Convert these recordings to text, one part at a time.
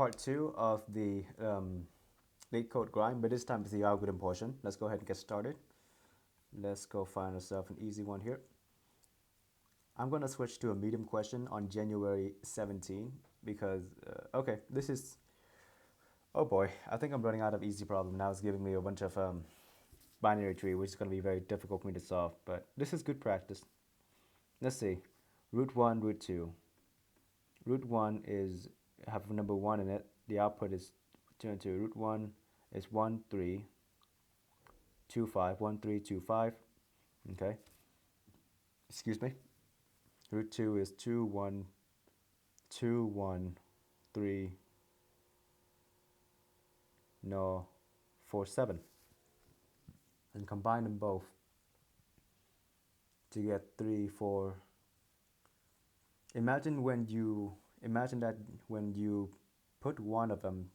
Part two of the Leetcode grind, but this time it's the algorithm portion. Let's go ahead and get started. Let's go find ourselves an easy one here. I'm going to switch to a medium question on January 17 because, okay, this is, oh boy, I think I'm running out of easy problem. Now it's giving me a bunch of binary tree, which is going to be very difficult for me to solve, but this is good practice. Let's see, root 1, root 2. Root 1 is, have number 1 in it. The output is 2 and 2. Root 1 is 1, 3, 2, 5. 1, 3, 2, 5. Okay. Excuse me. Root 2 is 2, 1, 2, 1, 3, no, 4, 7. And combine them both to get 3, 4. Imagine that when you put one of them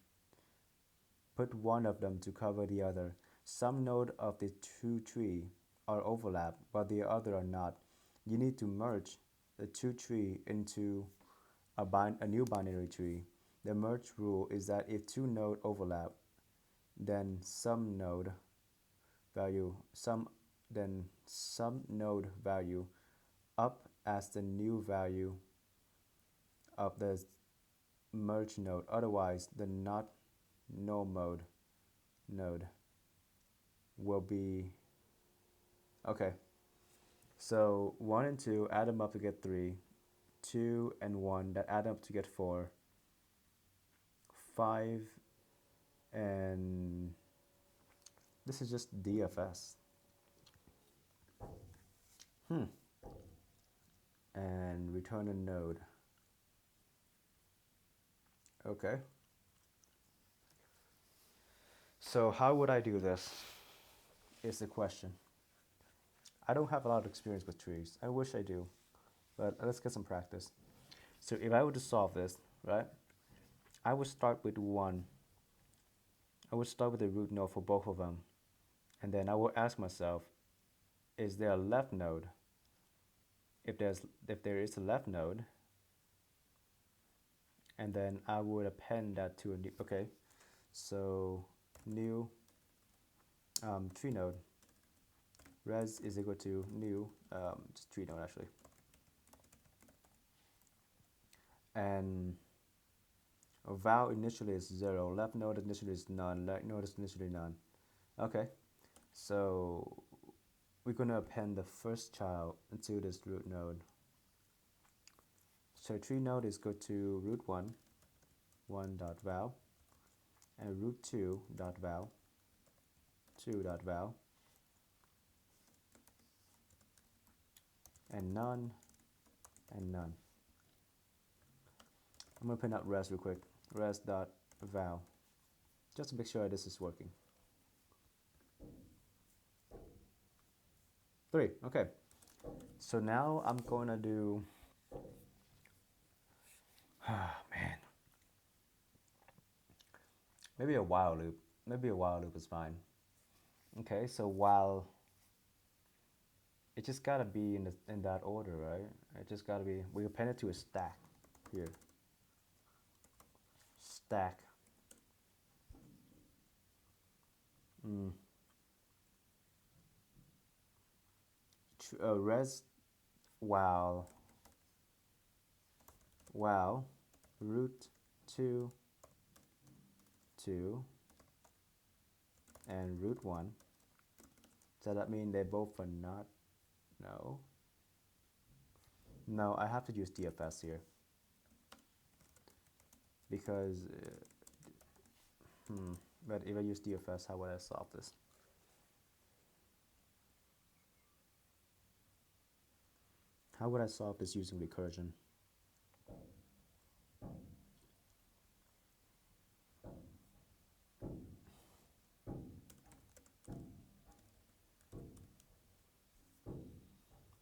to cover the other. Some node of the two tree are overlap, but the other are not. You need to merge the two tree into a new binary tree. The merge rule is that if two node overlap, then some node value up as the new value of the merge node. Otherwise, the not no mode node will be okay. So 1 and 2 add them up to get 3. 2 and 1 that add up to get 4. 5 and this is just DFS. And return a node. Okay. So how would I do this is the question. I don't have a lot of experience with trees. I wish I do, but let's get some practice. So if I were to solve this, right, I would start with 1. I would start with the root node for both of them. And then I would ask myself, is there a left node? If there is a left node, and then I would append that to a new, okay, so new tree node. Res is equal to new, just tree node actually. And val initially is 0, left node initially is none, right node is initially none. Okay, so we're going to append the first child into this root node. So tree node is equal to root 1, 1 dot val, and root 2 dot val, 2 dot val, and none, and none. I'm going to print out res real quick. Res dot val, just to make sure this is working. 3, okay. So now I'm going to do, man, maybe a while loop. Maybe a while loop is fine. Okay, so while, it just gotta be in that order, right? It just gotta be, we append it to a stack here. Stack. Res while root 2 2 and root 1. Does that mean they both are not? No. No, I have to use DFS here because but if I use DFS, how would I solve this? How would I solve this using recursion?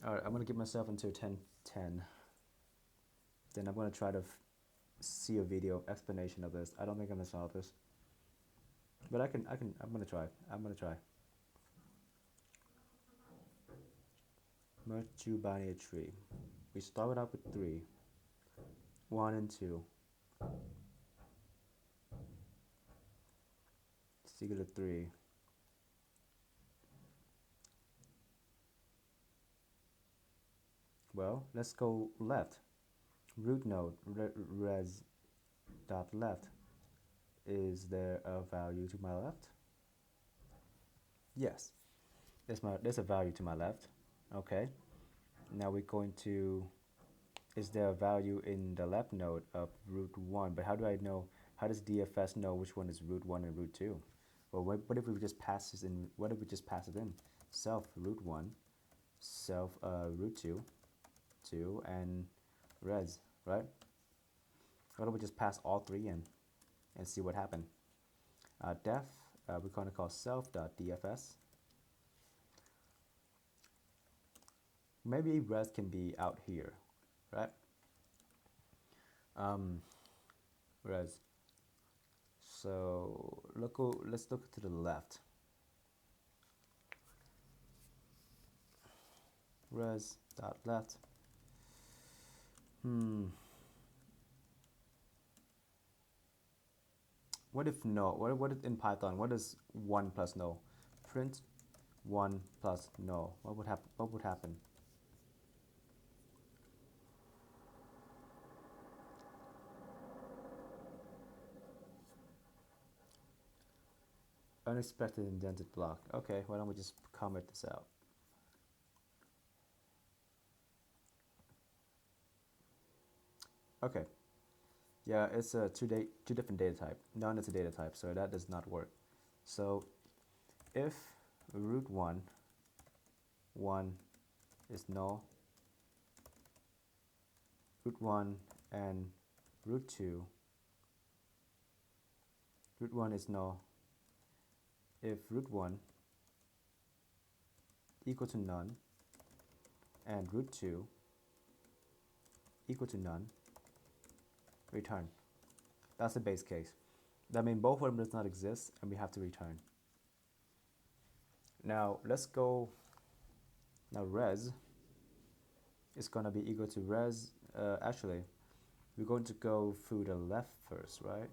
All right, I'm gonna give myself until 10:10. Then I'm gonna try to see a video explanation of this. I don't think I'm gonna solve this, but I'm gonna try. I'm gonna try. Merge two binary tree. We started out with 3, 1 and 2. equal to 3. Well, let's go left. Root node res dot left. Is there a value to my left? Yes, there's a value to my left. Okay, now we're going to, is there a value in the left node of root 1? But how do I know, how does DFS know which one is root 1 and root 2? Well, what if we just pass this in, what if we just pass it in? Self root 1, self root 2, and res, right? Why don't we just pass all three in and see what happened? Def, we're going to call self.dfs. Maybe res can be out here, right? Res. So let's look to the left. Res dot left. What if no? What is in Python? What is 1 plus no? Print 1 plus no. What would happen? What would happen? Unexpected indented block. Okay, why don't we just comment this out? Okay. Yeah, it's a two different data type. None is a data type, so that does not work. So if root 1 is null, root 1 and root 2, root 1 is null if root 1 equal to none and root 2 equal to none, return. That's the base case. That means both of them does not exist and we have to return. Now let's go, now res is going to be equal to res, actually we're going to go through the left first, right?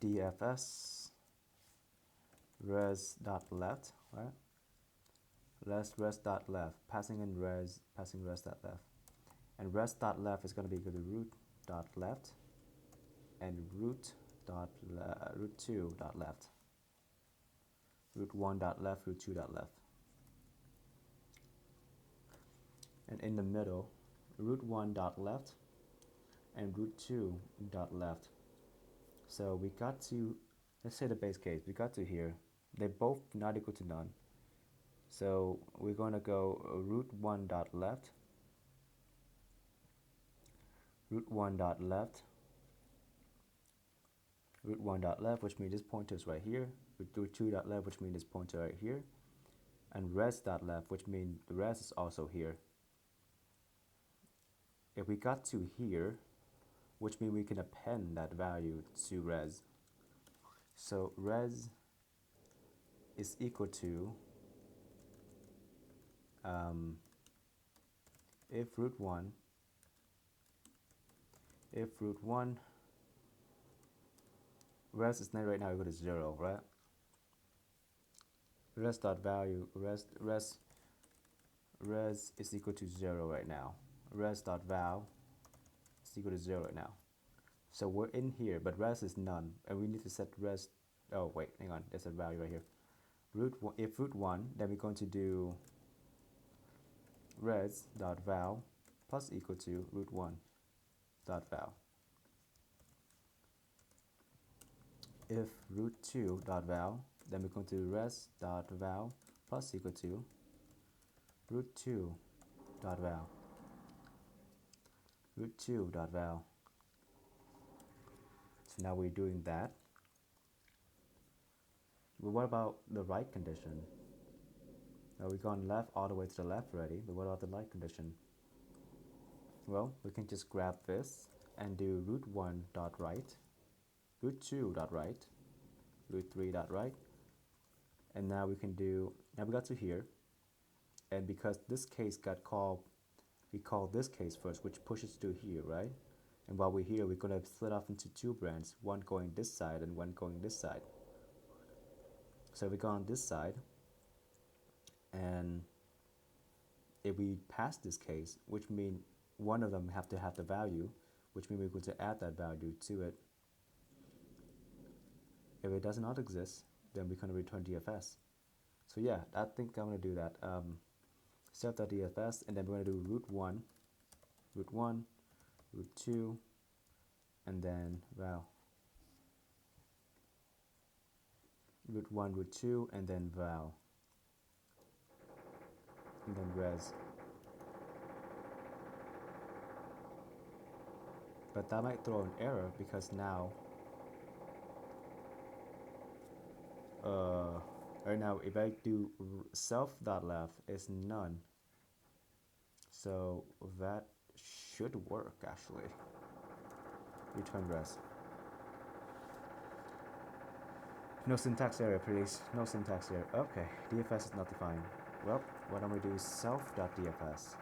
DFS res dot left, right? Res dot left, passing in res, passing res dot left, and res dot left is going to be equal to root dot left and root 2 dot left, root 1 dot left, root 2 dot left, and in the middle root 1 dot left and root 2 dot left. So we got to, let's say the base case, we got to here, they're both not equal to none. So we're going to go root 1 dot left, root 1 dot left, root 1 dot left, which means this pointer is right here, root 2 dot left, which means this pointer right here, and res dot left, which means the res is also here. If we got to here, which means we can append that value to res. So res is equal to, if root 1, res is not right now equal to 0, right? Res dot value, res is equal to 0 right now. Res dot val is equal to 0 right now. So we're in here, but res is none, and we need to set res. Oh wait, hang on. There's a value right here. If root 1, then we're going to do res dot val plus equal to root 1 dot val. If root 2 dot val, then we're going to do res dot val plus equal to root 2 dot val. Root 2 dot val. So now we're doing that. But what about the right condition? Now we've gone left all the way to the left already, but what about the right condition? Well, we can just grab this and do root 1 dot right, root 2 dot right, root 3 dot right, And now we can do, now we got to here, and because this case got called, we call this case first, which pushes to here, right? And while we're here, we're going to split off into two brands, one going this side and one going this side. So we go on this side, and if we pass this case, which means one of them have to have the value, which means we're going to add that value to it. If it does not exist, then we're going to return DFS. So yeah, I think I'm going to do that. Self.dfs, and then we're going to do root1, root2, and then val. Root1, root2, and then val. And then res. But that might throw an error because now, right now, if I do self.left, it's none. So that should work actually. Return res. No syntax error, please. No syntax error. Okay, DFS is not defined. Well, what I'm going to do is self.dfs.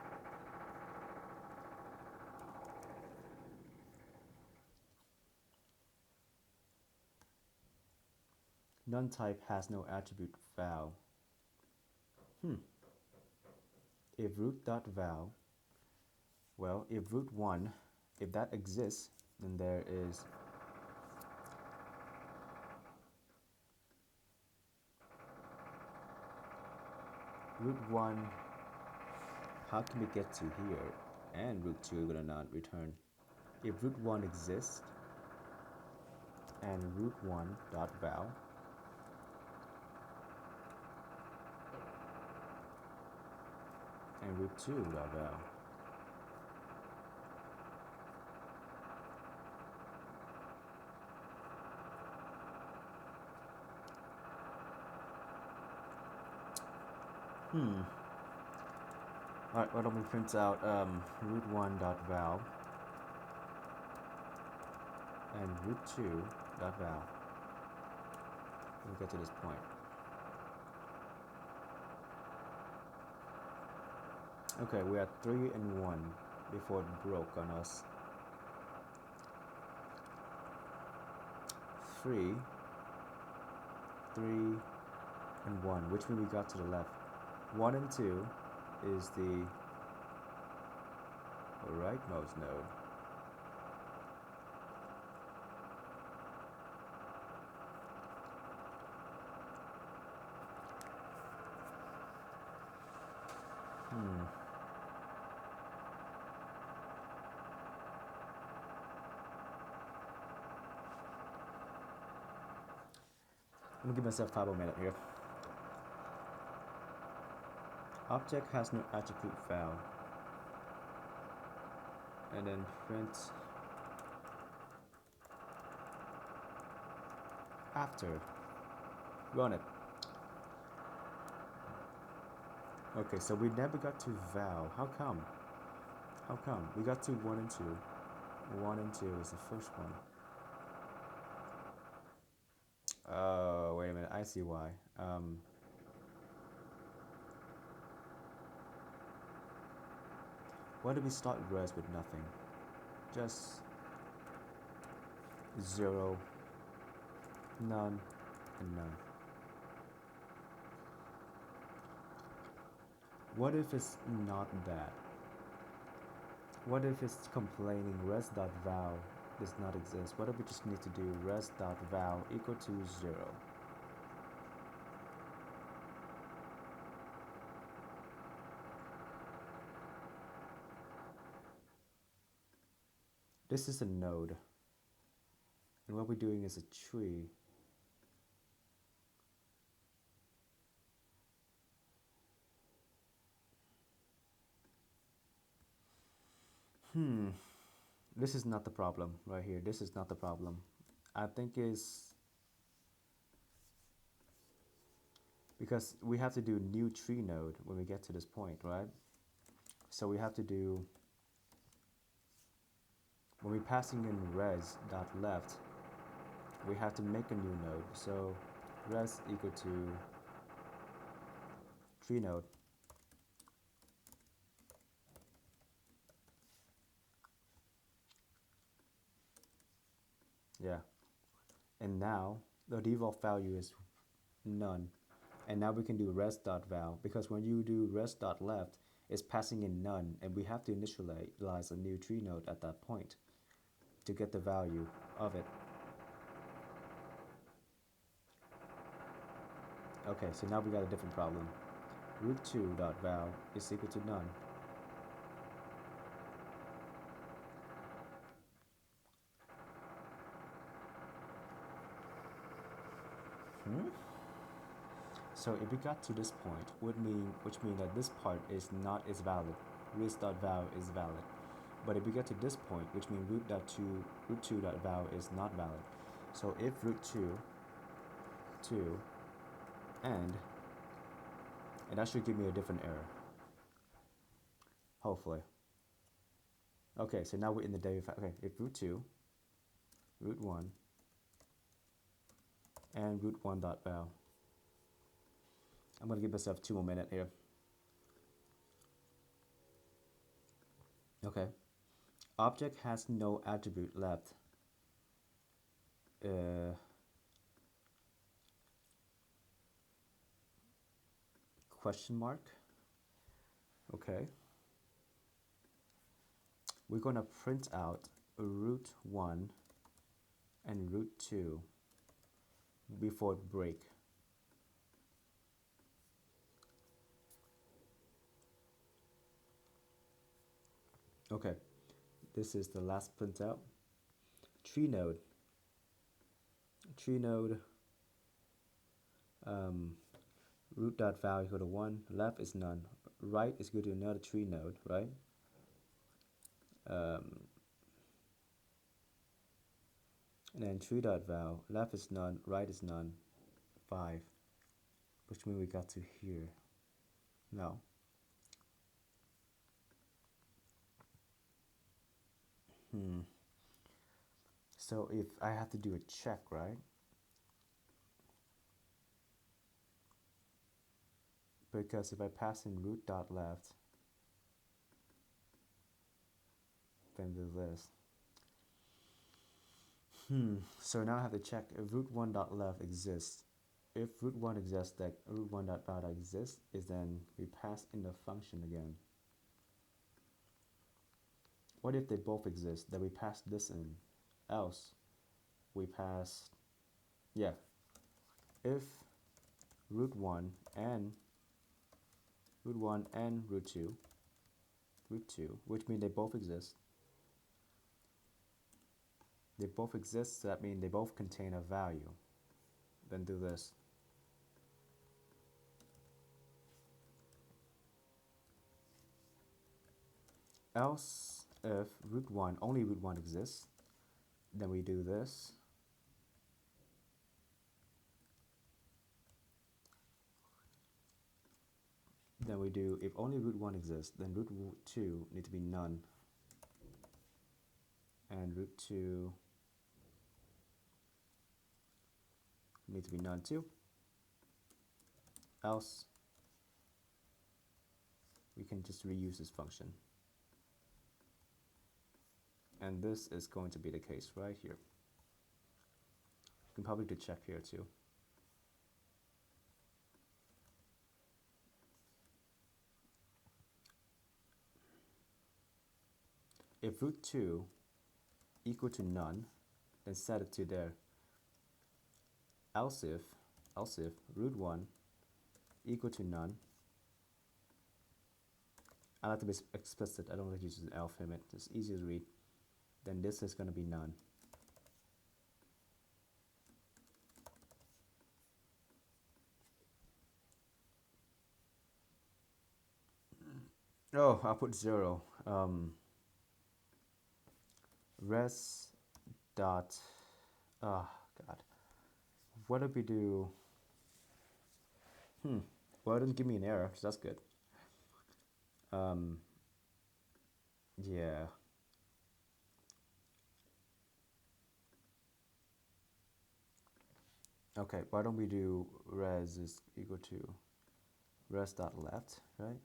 None type has no attribute val. If root.val, well, if root1, if that exists, then there is root1. How can we get to here? And root2 will not return. If root1 exists and root1.val, and root2.val, Alright, why don't we print out root1.val and root2.val. We'll get to this point. Okay, we're at 3 and 1 before it broke on us. 3, 3, and 1, which means we got to the left. 1 and 2 is the rightmost node. I'm gonna give myself 5 more minutes here. Object has no attribute val. And then print after. Run it. Okay, so we never got to val. How come? How come? We got to 1 and 2. 1 and 2 is the first one. Oh, wait a minute. I see why. Why did we start res with nothing? Just 0, none, and none. What if it's not that? What if it's complaining res.val does not exist? What if we just need to do res.val equal to 0? This is a node, and what we're doing is a tree. This is not the problem right here. This is not the problem. I think is because we have to do new tree node when we get to this point, right? So we have to do, when we're passing in res.left, we have to make a new node. So res equal to tree node. Yeah. And now the default value is none. And now we can do res.val, because when you do res.left, it's passing in none, and we have to initialize a new tree node at that point to get the value of it. Okay, so now we got a different problem. root2.val is equal to none. So if we got to this point, which mean that this part is valid. Res.val is valid. But if we get to this point, which means root2.val is not valid. So if root2 and that should give me a different error. Hopefully. Okay, so now we're in the David. Okay, if root2, root1, and root1.val. I'm going to give myself 2 more minutes here. Okay. Object has no attribute left. Question mark. Okay. We're going to print out root1 and root2 before break. Okay, this is the last printout. Tree node. Root.val equal to 1. Left is none. Right is equal to another tree node, right? And then tree.val. Left is none. Right is none. 5. Which means we got to here. No. So if I have to do a check, right? Because if I pass in root.left, then do this. So now I have to check if root1.left exists. If root1 exists, that root1.val exists, is then we pass in the function again. What if they both exist? Then we pass this in. Else, we pass, yeah. If root1 and root2, which means they both exist. They both exist, so that means they both contain a value. Then do this. Else, if only root1 exists, then we do this. Then we do, if only root1 exists, then root2 need to be none. And root2 need to be none too. Else, we can just reuse this function. And this is going to be the case right here. You can probably do check here too. If root2 equal to none, then set it to there. Else if root1 equal to none, I like to be explicit, I don't like to use an elf limit, it's easy to read, then this is going to be none. Oh, I'll put 0. Res dot, oh god, what if we do, well, it doesn't give me an error, so that's good. Yeah. Okay, why don't we do res is equal to rest dot left, right?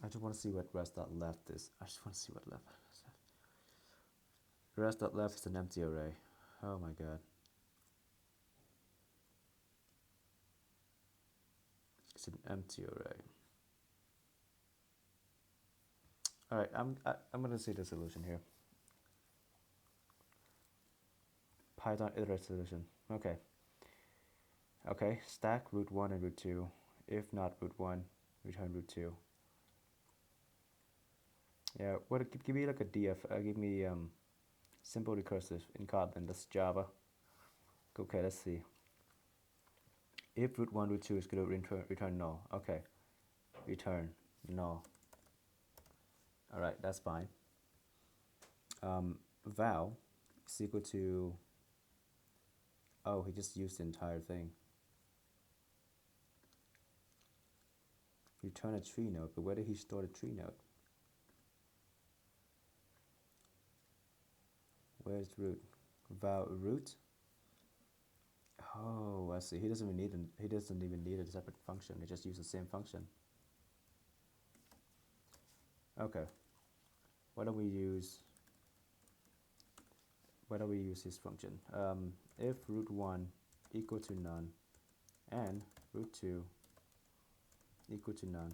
I just want to see what rest dot left is. I just want to see what left is. Rest dot left is an empty array. Oh my god. It's an empty array. All right, I'm gonna see the solution here. Python iterative solution. Okay. Okay. Stack root 1 and root 2. If not root 1, return root 2. Yeah. What? Give me like a df. Give me simple recursive in Kotlin. That's Java. Okay. Let's see. If root 1 root 2 is going to return null. Okay. Return null. All right. That's fine. Val is equal to. Oh, he just used the entire thing. Return a tree node, but where did he store the tree node? Where's root? Val root. Oh, I see. He doesn't even need a separate function. He just uses the same function. Okay. Why don't we use this function? If root 1 equal to none and root 2 equal to none,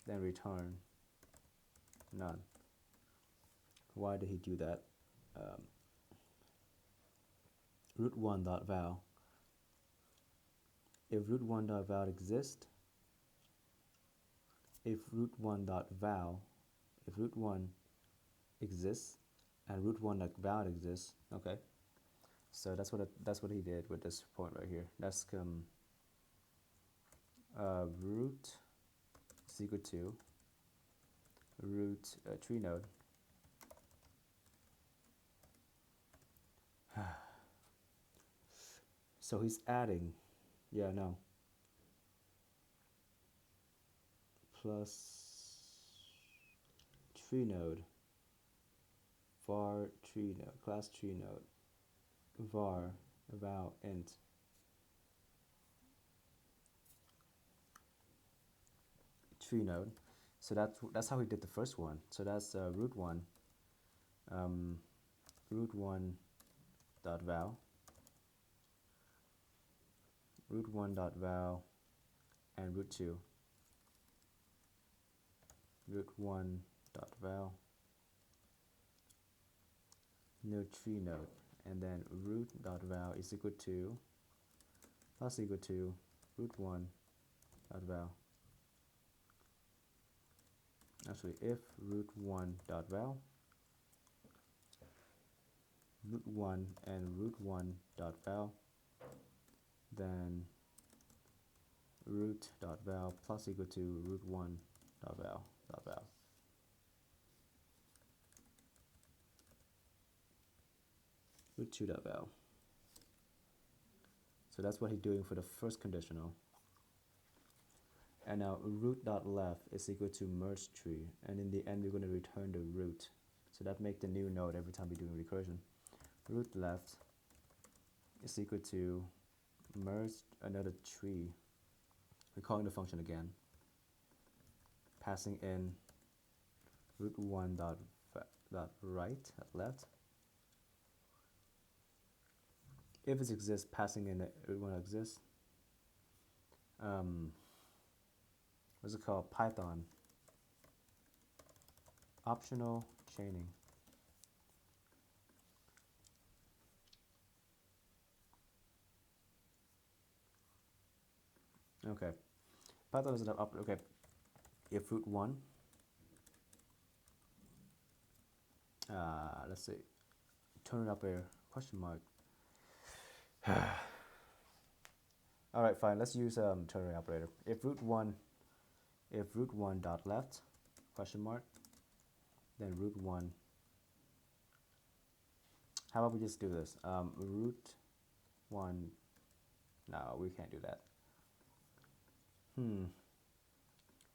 then return none. Why did he do that? Root 1 dot val. If root 1 dot val exists, if root 1 exists and root 1 dot val exists, okay. So that's what he did with this point right here. That's root is equal to root tree node. So he's adding, yeah, no, plus tree node, var tree node, class tree node, var val int. Tree node. So that's how he did the first one. So that's root 1 dot val, root 1 dot val, and root 2, root 1 dot val, no tree node, and then root dot val is equal to plus equal to root 1 dot val. Actually, if root 1 dot val, root 1 and root 1 dot val, then root dot val plus equal to root 1 dot val dot val. Root 2 dot val. So that's what he's doing for the first conditional. And now root dot left is equal to merge tree, and in the end we're going to return the root. So that makes the new node every time we do recursion. Root left is equal to merge another tree. We're calling the function again, passing in root 1 dot right at left. If it exists, passing in root 1 exists. What's it called? Python optional chaining. Okay, Python is up. Okay, if root 1, let's see, turn it up here, question mark. All right, fine. Let's use ternary operator. If root 1 dot left question mark, then root 1. How about we just do this? Root 1. No, we can't do that.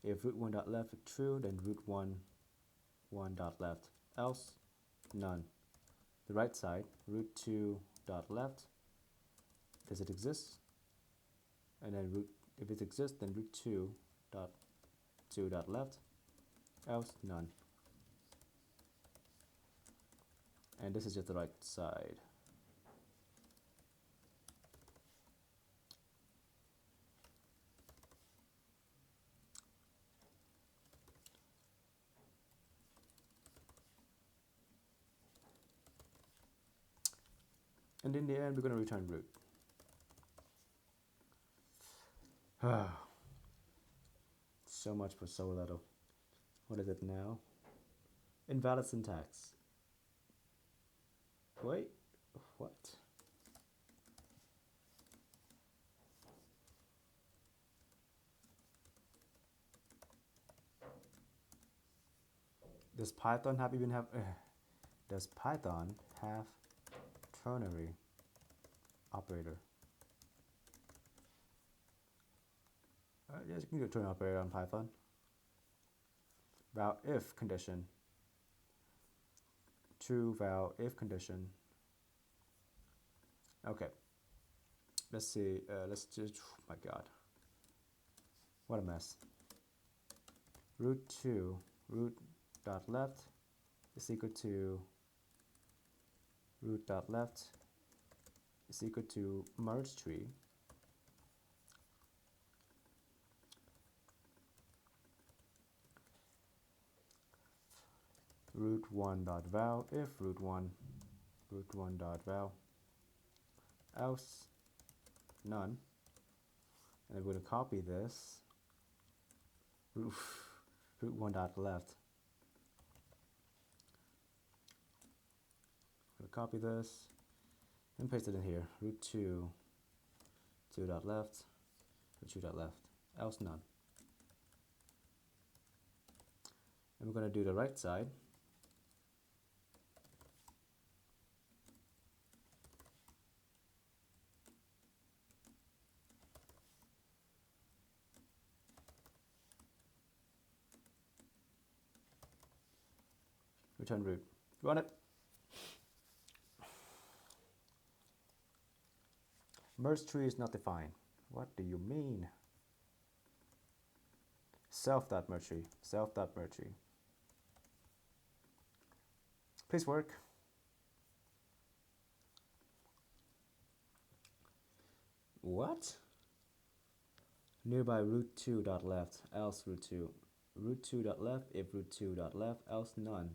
If root 1 dot left is true, then root 1 dot left. Else, none. The right side, root 2 dot left, does it exist? And then root, if it exists, then root 2 dot left, else none. And this is just the right side. And in the end, we're going to return root. So much for so little. What is it now? Invalid syntax. Wait, what? Does Python have does Python have ternary operator? Yes, you can do a ternary operator on Python. Val if condition. True val if condition. Okay. Let's see. Let's just. Oh my God. What a mess. Root 2 root dot left is equal to root dot left is equal to merge tree root 1 dot val if root 1 dot val else none. And I'm going to copy this root 1 dot left. I'm going to copy this and paste it in here. Root 2 dot left, root 2 dot left, else none. And we're going to do the right side. Return root. Run it. Merge tree is not defined. What do you mean? Self.merge tree. Self.merge tree. Please work. What? Nearby root 2 dot left, else root 2. Root 2 dot left if root 2 dot left, else none.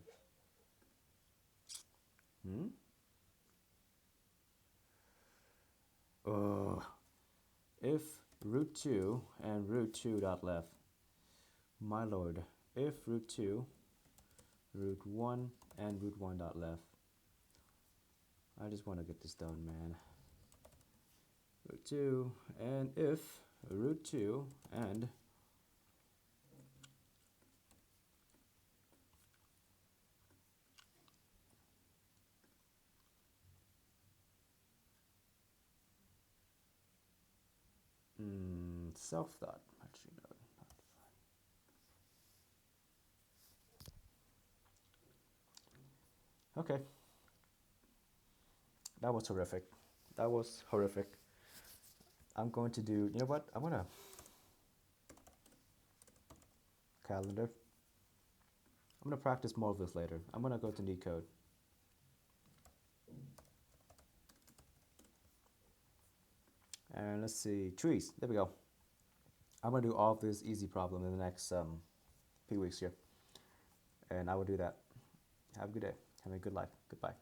If root 2 and root 2 dot left. My lord, if root 2, root 1 and root 1 dot left. I just want to get this done, man. Root 2 and if root 2 and self dot actually no, not defined. Okay, that was horrific. That was horrific. I'm going to do, you know what? I'm gonna calendar. I'm gonna practice more of this later. I'm gonna go to Leetcode. And let's see, trees. There we go. I'm gonna do all of this easy problem in the next few weeks here, and I will do that. Have a good day. Have a good life. Goodbye.